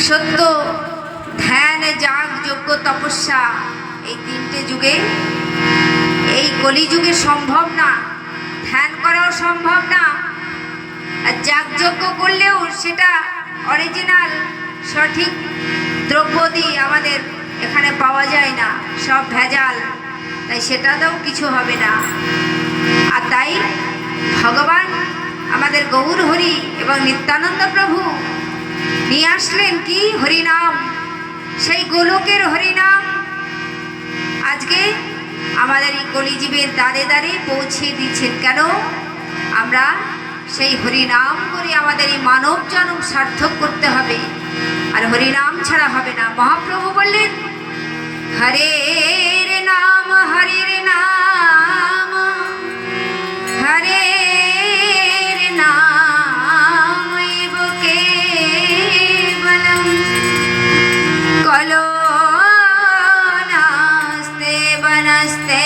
সত্য, ধ্যান, যাগ, যজ্ঞ, তপস্যা, এই তিনটে যুগে, এই কলিযুগে সম্ভব না। ধ্যান করাও সম্ভব না, আর যাগযজ্ঞ করলেও সেটা অরিজিনাল সঠিক দ্রব্যদি আমাদের এখানে পাওয়া যায় না, সব ভেজাল, তাই সেটাতেও কিছু হবে না। আর তাই ভগবান আমাদের গৌর হরি এবং নিত্যানন্দ প্রভু নিয়ে আসলেন কি? হরিনাম, সেই গোলকের হরিনাম আজকে আমাদের এই কলিজীবের দ্বারে দ্বারে পৌঁছে দিচ্ছেন। কেন? আমরা সেই হরিনাম করে আমাদের এই মানব জন্ম সার্থক করতে হবে, আর হরিনাম ছাড়া হবে না। মহাপ্রভু বললেন, হরের নাম, হরের নাম, হরের নাম এব কেবলম কলো নাস্তে বনস্তে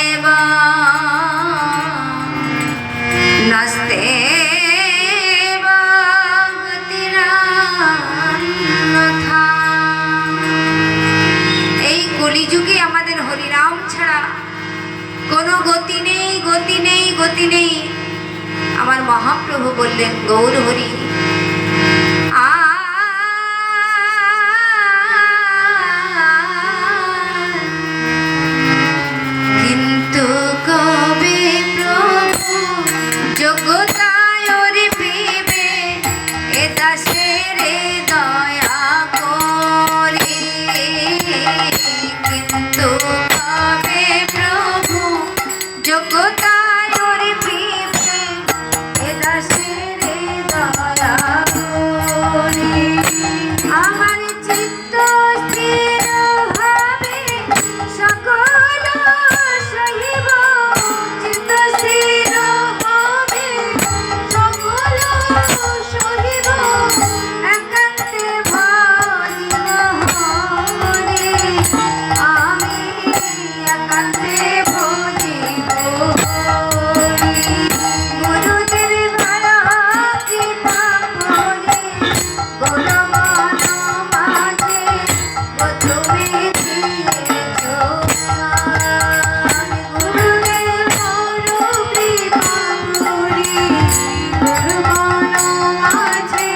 নস্তে কলিযুগে আমাদের হরিনাম ছাড়া কোনো গতি নেই, গতি নেই, গতি নেই। আমার মহাপ্রভু বললেন, গৌর হরি কিন্তু কবে প্রভু যোগ্যতায় পেবে এ দাসের দয়া করে, কিন্তু কবে প্রভু যোগ্যতায় পেবে এ দাসের দয়া করে। আমার চিত্ত স্থির হবে সকল সহিব, চিত্ত স্থির হবে সকল সহিব, একান্তে ভজিব হরি, আমি একান্তে ভজিব হরি। গুরুদেব ভালো কৃপা করে গোল মন মাঝে প্রথমে দিয়েছ প্রাণ। গুরুদেব বড় কৃপা করে গোল মন মাঝে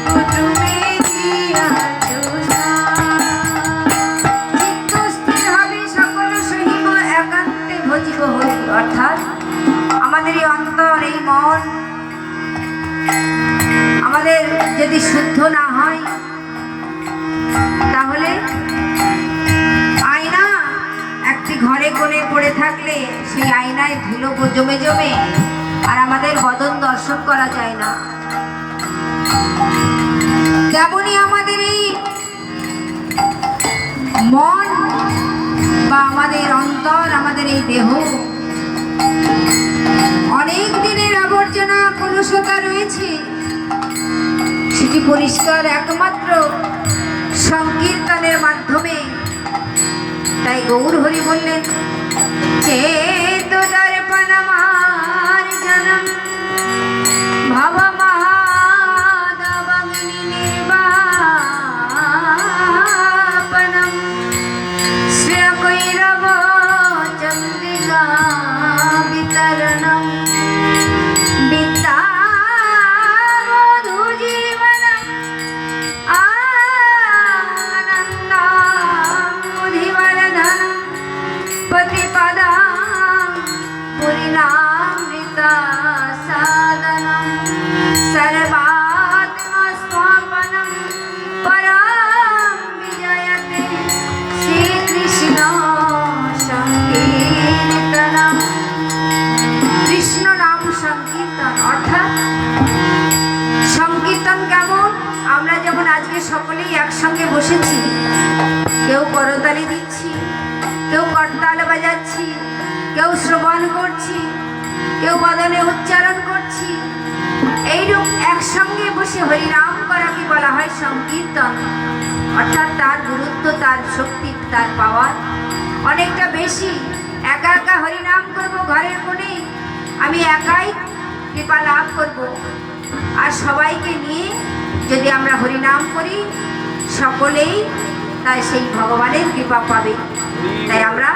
প্রথমে দিয়েছ চিত্ত স্থির হবে সকল সহিব, একান্তে ভজিব হরি। অর্থাৎ আমাদের এই অন্তর, এই মন আমাদের যদি শুদ্ধ না হয়, তাহলে আয়না একটি ঘরে কোণে পড়ে থাকলে সেই আয়নায় ধুলো জমে জমে আর আমাদের বদন দর্শন করা যায় না। তেমনি আমাদের এই মন বা আমাদের অন্তর, আমাদের এই দেহ অনেক দিনের আবর্জনা কলুষতা রয়েছে, সেটি পরিষ্কার একমাত্র সংকীর্তনের মাধ্যমে। তাই গৌর হরি বললেন, চেত দর্পণ মার্জনম ভব মহাদবগ্নি নির্বাপনম শ্রেয়কৈরব চন্দ্রিকা বিতরণম বিদ্যাবধূজীবনম আনন্দমুধিবর্ধনম পতিপদাং পুরিণামৃতা সাধনম সর্বাত্মস্বাপনম পরম বিজয়তে শ্রীকৃষ্ণ সংকীর্তনম। কৃষ্ণ নাম সংকীর্তন, অর্থাৎ সংকীর্তন কেমন? আমরা যেমন আজকে সকলেই একসঙ্গে বসেছি, কেউ করতালি দিচ্ছি, কেউ করতাল বাজাচ্ছি, কেউ শ্রবণ করছি, কেউ বদনে উচ্চারণ করছি, এইরূপ একসঙ্গে বসে হরিনাম করাকে বলা হয় সংকীর্তন। অর্থাৎ তার গুরুত্ব, তার শক্তি, তার পাওয়ার অনেকটা বেশি। একা একা হরিনাম করব ঘরের কোণে, আমি একাই কৃপা লাভ করব। আর সবাইকে নিয়ে যদি আমরা হরিনাম করি, সকলেই তাই সেই ভগবানের কৃপা পাবে। তাই আমরা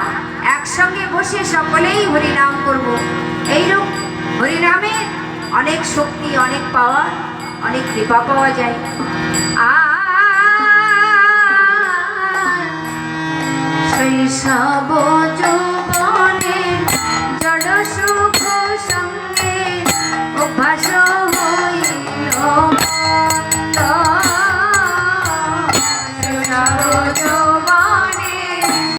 একসঙ্গে বসে সকলেই হরিনাম করব। এইরূপ হরিনামের অনেক শক্তি, অনেক পাওয়ার, অনেক কৃপা পাওয়া যায়। শৈশব